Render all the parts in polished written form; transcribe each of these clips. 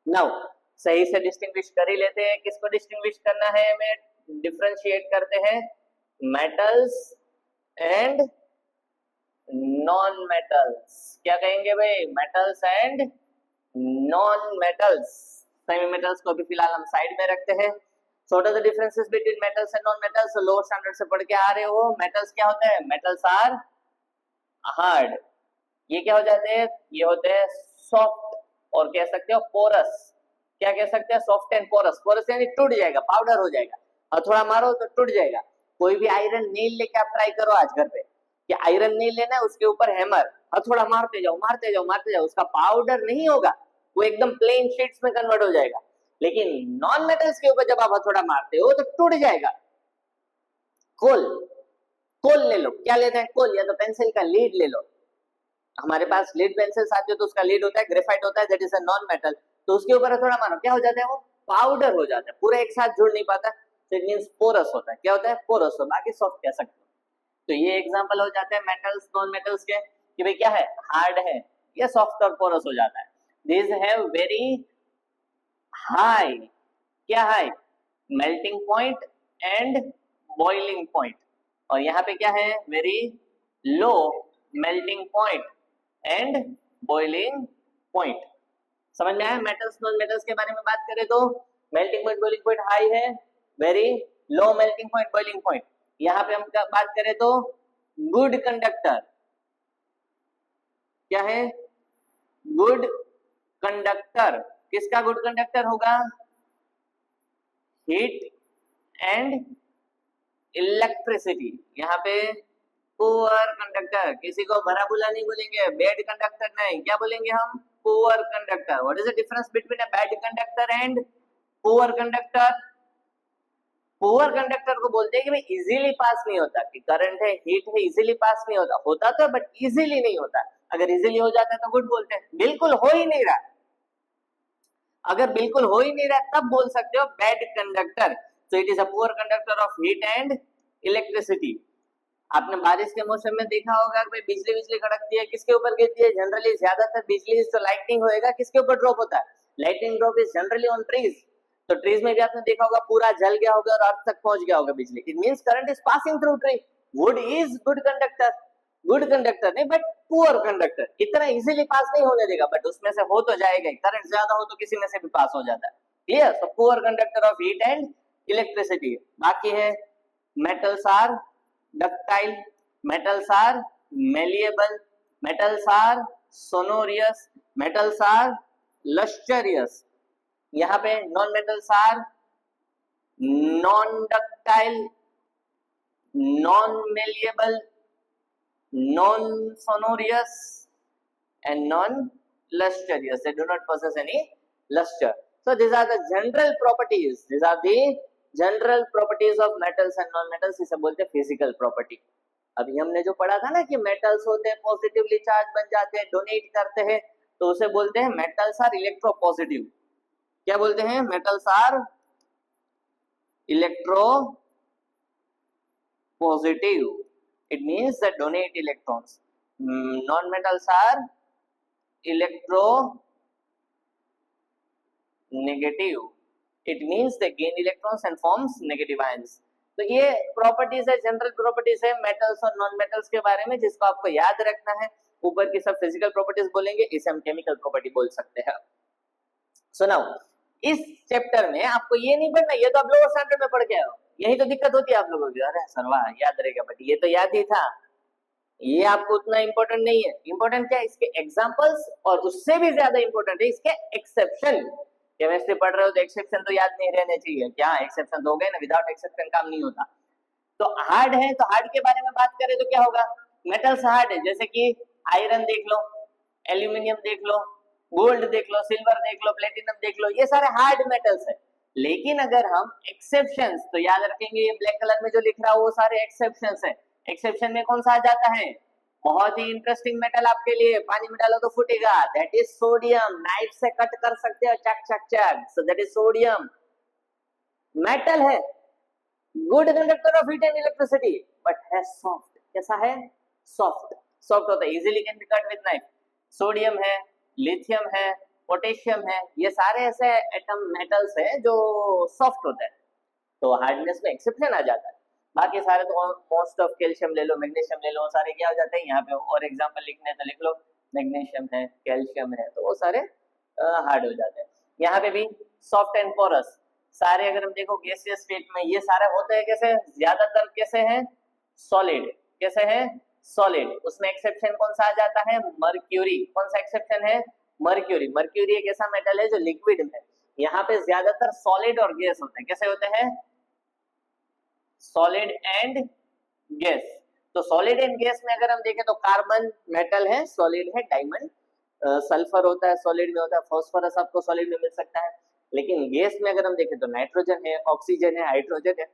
Now सही से distinguish कर ही लेते हैं। किसको डिस्टिंग्विश करना है, हमें डिफरेंशिएट करते हैं मेटल्स एंड नॉन मेटल्स। क्या कहेंगे भाई, metals and non metals. Semi metals को भी फिलहाल हम साइड में रखते हैं। So what are the differences between metals and non metals. Lower standard से पढ़ के आ रहे हो। मेटल्स क्या होते हैं, मेटल्स आर हार्ड। ये क्या हो जाते हैं, ये होते हैं सॉफ्ट और कह सकते हो पोरस। क्या कह सकते हैं, सॉफ्ट एंड पोरस। पोरस यानी टूट जाएगा, पाउडर हो जाएगा, और थोड़ा मारो तो टूट जाएगा। कोई भी आयरन नेल लेके आप ट्राई करो आज घर पे, कि आयरन नेल लेना है, उसके ऊपर हैमर और थोड़ा मारते जाओ मारते जाओ मारते जाओ, उसका पाउडर नहीं होगा, वो एकदम प्लेन शीट्स में कन्वर्ट हो जाएगा। लेकिन नॉन मेटल्स के ऊपर जब आप हथौड़ा मारते हो तो टूट जाएगा। कोल, कोल ले लो, क्या लेते हैं कोल, या तो पेंसिल का लीड ले लो। हमारे पास लीड पेंसिल्स आती है तो उसका लीड होता है ग्रेफाइट होता है, that is a non metal. तो उसके ऊपर थोड़ा मानो, क्या हो जाता है, वो पाउडर हो जाता है, पूरा एक साथ जुड़ नहीं पाता। तो इट मींस पोरस होता है। क्या होता है, पोरस हो, बाकी सॉफ्ट कह सकते हो। तो ये एग्जांपल हो जाते हैं मेटल्स नॉन मेटल्स के, कि भाई क्या है, हार्ड है या सॉफ्ट और पोरस हो जाता है। दिस हैव वेरी हाई, क्या high, melting point and boiling point. और यहाँ पे क्या है, very low melting point and boiling point. समझ में आया। मेटल्स नॉन मेटल्स के बारे में बात करें तो melting point boiling point high है, very low melting point boiling point. यहाँ पे हम बात करें तो गुड कंडक्टर, क्या है, गुड कंडक्टर। किसका गुड कंडक्टर होगा, हीट एंड इलेक्ट्रिसिटी। यहाँ पे पुअर कंडक्टर, किसी को भरा बुला नहीं बोलेंगे, बैड कंडक्टर नहीं, क्या बोलेंगे हम, poor conductor. What is the difference between a bad conductor and poor conductor. Poor conductor को बोलते हैं कि भाई इजीली पास नहीं होता, कि करंट है, हीट है, इजीली पास नहीं होता, होता तो बट इजीली नहीं होता। अगर इजीली हो जाता है तो गुड बोलते हैं, बिल्कुल हो ही नहीं रहा, अगर बिल्कुल हो ही नहीं रहा तब बोल सकते हो bad conductor. So it is a poor conductor of heat and electricity. आपने बारिश के मौसम में देखा होगा कि बिजली बिजली कड़कती है, किसके ऊपर गिरती है, जनरली ज्यादातर बिजली जो लाइटनिंग होएगा किसके ऊपर ड्रॉप होता है, lightning drop is generally on trees. तो ट्रीज में भी आपने देखा होगा पूरा जल गया होगा और अर्थ तक पहुंच गया होगा बिजली। It means current is passing through tree. Would is good conductor, good conductor नहीं बट पुअर कंडक्टर, इतना इजीली पास नहीं होने देगा, बट उसमें से हो तो जाएगा। करंट ज्यादा हो तो किसी में से भी पास हो जाता है। Clear. So poor conductor of heat and electricity. बाकी है metals are ductile, metals are malleable, metals are sonorous, metals are lustrous। यहाँ पे non metals are non ductile, non malleable, non sonorous and non lustrous. They do not possess any luster. So these are the general properties, these are the general properties of metals and non metals। इसे बोलते हैं physical property. अभी हमने जो पढ़ा था ना कि मेटल्स होते हैं पॉजिटिवली चार्ज बन जाते हैं, डोनेट करते हैं, तो उसे बोलते हैं मेटल्स आर इलेक्ट्रो पॉजिटिव। क्या बोलते हैं, metals are electropositive, it means that donate electrons. Non metals are electronegative, it means they gain electrons and forms negative ions. तो ये प्रॉपर्टीज है, जनरल प्रॉपर्टीज है मेटल्स और non metals के बारे में, जिसको आपको याद रखना है। ऊपर की सब फिजिकल प्रॉपर्टीज बोलेंगे, इसे हम केमिकल प्रॉपर्टी बोल सकते हैं। सो नाउ इस चैप्टर में आपको ये नहीं पढ़ना, ये तो आप लोअर स्टैंडर्ड में पढ़ के आए हो, यही तो दिक्कत होती है आप लोगों की, अरे सरवा याद रहेगा, बट ये तो याद ही था, ये आपको उतना इंपॉर्टेंट नहीं है। इंपॉर्टेंट क्या है, इसके एग्जांपल्स, और उससे भी ज्यादा इंपॉर्टेंट है इसके एक्सेप्शन। केमिस्ट्री पढ़ रहे हो तो एक्सेप्शन तो याद नहीं रहने चाहिए, क्या एक्सेप्शन तो हो गए ना, विदाउट एक्सेप्शन काम नहीं होता। तो हार्ड है, तो हार्ड के बारे में बात करें तो क्या होगा, मेटल्स हार्ड है, जैसे कि आयरन देख लो, एल्यूमिनियम देख लो, गोल्ड देख लो, सिल्वर देख लो, प्लेटिनम देख लो, ये सारे हार्ड मेटल्स है। लेकिन अगर हम एक्सेप्शंस, तो याद रखेंगे ये ब्लैक कलर में जो लिख रहा है वो सारे एक्सेप्शंस है। एक्सेप्शन में कौन सा आ जाता है, बहुत ही इंटरेस्टिंग मेटल आपके लिए, पानी में डालो तो फूटेगा, दैट इज सोडियम। नाइफ से कट कर सकते हो, चक चक चक, so that is sodium. Metal है, good conductor of heat and electricity, but है सॉफ्ट। कैसा है, सॉफ्ट, सॉफ्ट होता है, easily can be cut with knife. Sodium है, लिथियम है, पोटेशियम है, ये सारे ऐसे एटम मेटल्स हैं जो सॉफ्ट होते हैं, तो हार्डनेस में एक्सेप्शन आ जाता है। बाकी सारे तो मोस्ट ऑफ कैल्शियम ले लो, मैग्नीशियम ले लो, सारे क्या हो जाते हैं यहाँ पे, और एग्जांपल लिखने हैं तो लिख लो, मैग्नीशियम है, कैल्शियम है, तो वो सारे हार्ड हो जाते हैं। यहाँ पे भी सॉफ्ट एंड पोरस सारे, अगर हम देखो गैसियस स्टेट में ये सारे होते हैं कैसे, ज्यादातर कैसे हैं, सॉलिड। कैसे हैं, सॉलिड। उसमें एक्सेप्शन कौन सा आ जाता है, मर्क्यूरी। कौन सा एक्सेप्शन है, मर्क्यूरी। मर्क्यूरी एक ऐसा मेटल है जो लिक्विड में, यहाँ पे ज्यादातर सॉलिड और गैस होते हैं। कैसे होते हैं, सॉलिड एंड गैस। तो सॉलिड एंड गैस में अगर हम देखें तो कार्बन मेटल है, सॉलिड है, डायमंड, सल्फर होता है सॉलिड में होता है, फास्फोरस आपको सॉलिड में मिल सकता है। लेकिन गैस में अगर हम देखें तो नाइट्रोजन है, ऑक्सीजन है, हाइड्रोजन है,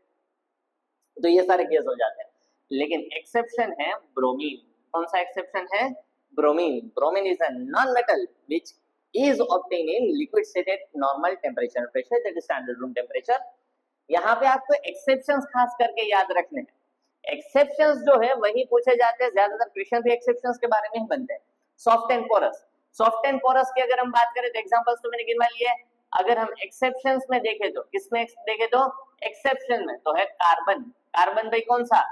तो ये सारे गैस हो जाते हैं। लेकिन एक्सेप्शन है ब्रोमीन। कौन सा एक्सेप्शन है, bromine. Bromine is a non metal which is obtained in liquid state at normal temperature pressure, that is standard room temperature। यहाँ पे आपको एक्सेप्शंस खास करके याद रखने हैं। एक्सेप्शंस जो है वही पूछे जाते हैं, ज्यादातर क्वेश्चन भी एक्सेप्शंस के बारे में ही बनते हैं। Soft and porous, soft and porous की अगर हम बात करें तो एग्जांपल्स तो मैंने गिनवा लिए। अगर हम एक्सेप्शंस में देखें तो किसमें देखें तो एक्सेप्शन में तो है कार्बन। कार्बन भाई कौन सा,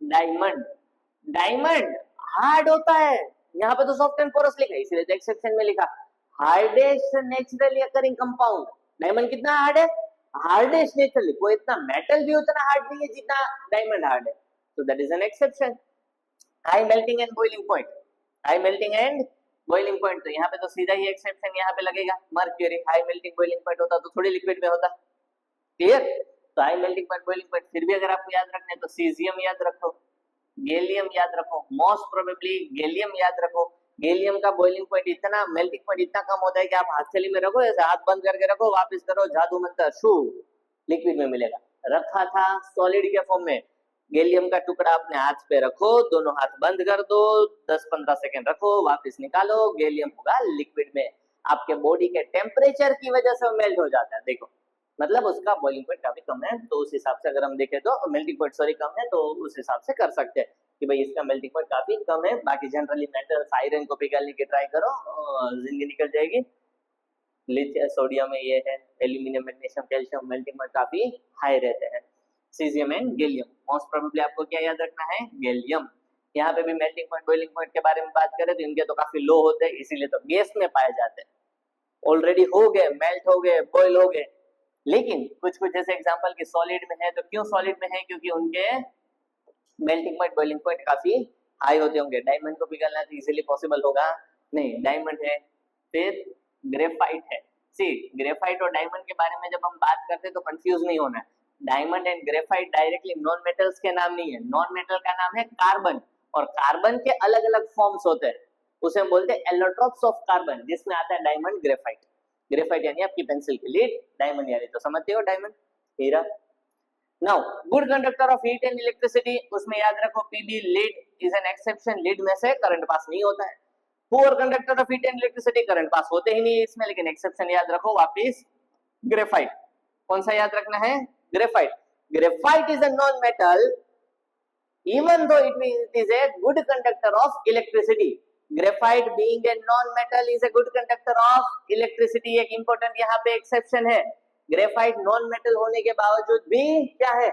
डायमंड। डायमंड हार्ड होता है, यहाँ पे तो सॉफ्ट एंड पोरस लिखा है इसलिए तो एक्सेप्शन में लिखा। Hardest naturally occurring compound, diamond कितना हार्ड है, हार्डेस्ट नेचुरली, कोई इतना मेटल भी उतना हार्ड नहीं है जितना डायमंड हार्ड है, तो that is an exception. High melting and boiling point, high melting and boiling point, तो यहाँ पे तो सीधा ही एक्सेप्शन यहाँ पे लगेगा। Mercury high melting boiling point होता तो थोड़ी लिक्विड में होता, क्लियर। तो high melting point boiling point, फिर भी अगर आपको याद रखना है तो सीजियम याद रखो, गैलियम याद रखो, मोस्ट प्रोबेबली गैलियम याद रखो। गैलियम का बॉइलिंग पॉइंट इतना, मेल्टिंग पॉइंट इतना कम होता है कि आप हथेली में रखो, ऐसे हाथ बंद करके रखो, वापस करो, जादू मंत्र शू, लिक्विड में मिलेगा। रखा था सॉलिड के फॉर्म में, गैलियम का टुकड़ा अपने हाथ पे रखो, दोनों हाथ बंद कर दो, 10-15 सेकंड रखो, वापस निकालो, गैलियम होगा लिक्विड में। आपके बॉडी के टेम्परेचर की वजह से वो मेल्ट हो जाता है, देखो मतलब उसका बॉइलिंग पॉइंट काफी कम है, तो उस हिसाब से अगर हम देखें तो मेल्टिंग पॉइंट सॉरी कम है, तो उस हिसाब से कर सकते हैं कि भाई इसका मेल्टिंग पॉइंट काफी कम है। बाकी जनरली मेटल्स आयरन को पिघलने की ट्राई करो, जिंदगी निकल जाएगी। लिथियम सोडियम में ये है, aluminium magnesium calcium melting point काफी हाई रहते हैं। Caesium and gallium, most probably आपको क्या याद रखना है, गैलियम। यहाँ पे भी मेल्टिंग पॉइंट बॉइलिंग पॉइंट के बारे में बात करें तो इनके तो काफी लो होते हैं, इसीलिए तो गैस में पाए जाते हैं। ऑलरेडी हो गए, मेल्ट हो गए, बॉयल हो गए। लेकिन कुछ कुछ जैसे एग्जांपल कि सॉलिड में है, तो क्यों सॉलिड में है, क्योंकि उनके मेल्टिंग पॉइंट बॉइलिंग पॉइंट काफी हाई होते होंगे। डायमंड को पिघलना तो इजीली पॉसिबल होगा नहीं, डायमंड है। फिर ग्रेफाइट है। सी ग्रेफाइट और डायमंड के बारे में जब हम बात करते हैं तो कंफ्यूज नहीं होना है। Diamond and graphite directly non metals के नाम नहीं है, नॉन मेटल का नाम है कार्बन, और कार्बन के अलग अलग फॉर्म्स होते हैं, उसे हम बोलते हैं एलोट्रोप्स ऑफ कार्बन, जिसमें आता है डायमंड ग्रेफाइट। ग्रेफाइट यानी आपकी पेंसिल की लीड, डायमंड यानी तो समझते हो डायमंड हीरा। Now good conductor of heat and electricity, उसमें याद रखो PB lead is an exception, lead में से करंट पास नहीं होता है। Poor conductor of heat and electricity, current pass होते ही नहीं इसमें, लेकिन एक्सेप्शन याद रखो वापिस ग्रेफाइट। कौन सा याद रखना है, graphite. Graphite is a non metal even though it is a good conductor of electricity। graphite being a non metal is a good conductor of electricity, एक important यहाँ पे exception है। graphite non metal होने के बावजूद भी क्या है,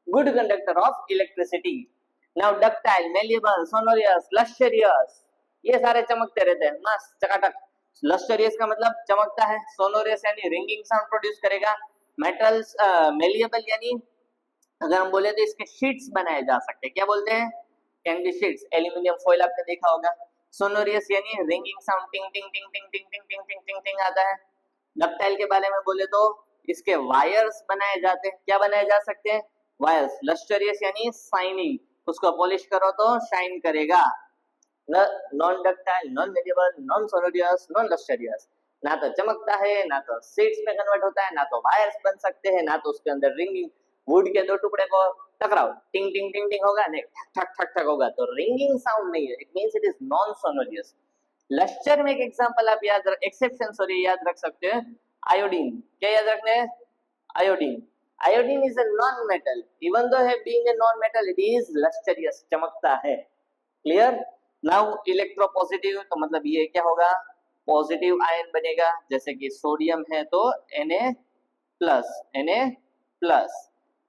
good conductor of electricity। now ductile, malleable, sonorous, lustrous, ये सारे चमकते रहते हैं, मस्त चकाचक। lustrous का मतलब चमकता है, sonorous यानी ringing sound प्रोड्यूस करेगा, metals malleable यानी अगर हम बोले तो इसके शीट्स बनाए जा सकते हैं, क्या बोलते हैं, कैंडी शीट्स, एल्यूमिनियम फॉइल आपने देखा होगा। सोनोरियस यानी रिंगिंग साउंड, टिंग टिंग टिंग टिंग टिंग टिंग टिंग टिंग टिंग टिंग आता है। डक्टाइल के बारे में बोले तो इसके वायर्स बनाए जाते हैं, क्या बनाए जा सकते हैं, वायर्स। लस्टरियस यानी शाइनिंग, उसको पॉलिश करो तो शाइन करेगा। Non ductile, non malleable, non sonorous, non lustrous, ना तो चमकता है, ना तो शीट्स में कन्वर्ट होता है, ना तो वायर्स बन सकते हैं, ना तो उसके अंदर रिंगिंग, वुड के दो टुकड़े को टकराओ टिंग टिंग टिंग टिंग होगा, नहीं ठक ठक ठक होगा, तो रिंगिंग साउंड नहीं है, it means it is non sonorous. Luster में एक एग्जांपल आप याद रख, एक्सेप्शन सॉरी याद रख सकते हैं, आयोडीन। क्या याद रखना है, iodine. Iodine is a non metal, even though है being a non metal it is lustrous, चमकता है, क्लियर। नाउ इलेक्ट्रोपॉजिटिव, तो मतलब ये क्या होगा, पॉजिटिव आयन बनेगा, जैसे कि सोडियम है तो Na प्लस,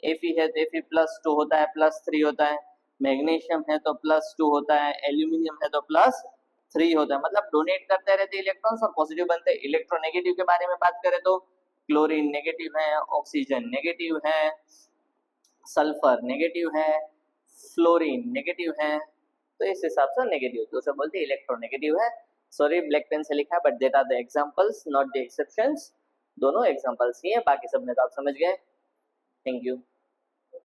Fe है तो Fe+2 होता है, +3 होता है, मैग्नीशियम है तो +2 होता है, एल्यूमिनियम है तो +3 होता है। मतलब डोनेट करते रहते इलेक्ट्रॉन्स और पॉजिटिव बनते हैं। इलेक्ट्रोनेगेटिव के बारे में बात करें तो क्लोरीन नेगेटिव है, ऑक्सीजन नेगेटिव है, सल्फर नेगेटिव है, फ्लोरीन नेगेटिव है, तो इस हिसाब से नेगेटिव, तो उसे बोलते हैं इलेक्ट्रोनेगेटिव है। सॉरी ब्लैक पेन से लिखा है, but that are the examples not the exceptions. दोनों एग्जांपल्स ही है, बाकी सब में तो आप समझ गए। Thank you.